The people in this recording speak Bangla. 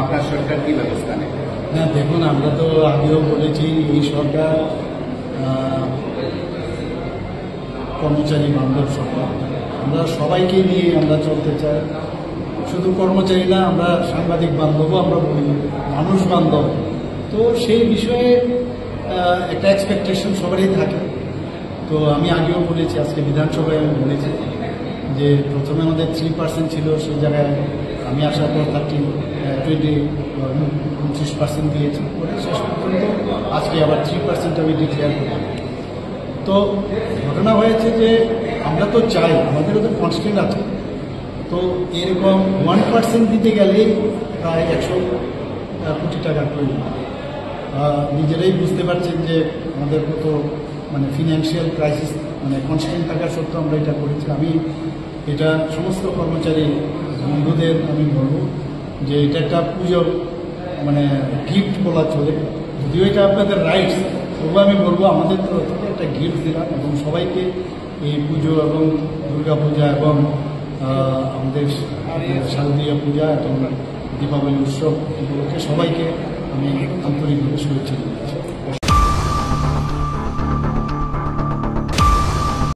আপনার সরকার কি ব্যবস্থা নেয়? হ্যাঁ, দেখুন, আমরা তো আগেও বলেছি এই সরকার কর্মচারী বান্ধব সরকার। আমরা সবাইকে নিয়ে আমরা চলতে চাই, শুধু কর্মচারী না, আমরা সাংবাদিক বান্ধবও আমরা বলি, মানুষ বান্ধব। তো সেই বিষয়ে একটা এক্সপেকটেশন সবারই থাকে। তো আমি আগেও বলেছি, আজকে বিধানসভায় আমি বলেছি যে প্রথমে আমাদের 3% ছিল, সেই জায়গায় আমি আসার পর 29% দিয়েছি, পরে শেষ পর্যন্ত আজকে আবার 3% আমি ডিক্লেয়ার করলাম। তো ঘটনা হয়েছে যে আমরা তো চাই, আমাদেরও তো কনস্ট্যান্ট আছে, তো এরকম 1% দিতে গেলেই প্রায় 100 কোটি টাকার প্রয়োজন। নিজেরাই বুঝতে পারছেন যে আমাদের কত ফিনান্সিয়াল ক্রাইসিস, কনস্ট্যান্ট থাকার সত্ত্বেও আমরা এটা করেছি। আমি এটা সমস্ত কর্মচারী বন্ধুদের আমি বলবো যে এটা একটা পুজো, গিফট বলা চলে, যদিও এটা আপনাদের রাইটস, তবুও আমি বলবো আমাদের তরফ থেকে একটা গিফট দিলাম এবং সবাইকে এই পুজো এবং দুর্গাপূজা এবং আমাদের শারদীয় পূজা এবং দীপাবলি উৎসব উপলক্ষে সবাইকে আমি আন্তরিকভাবে শুভেচ্ছা জানাচ্ছি।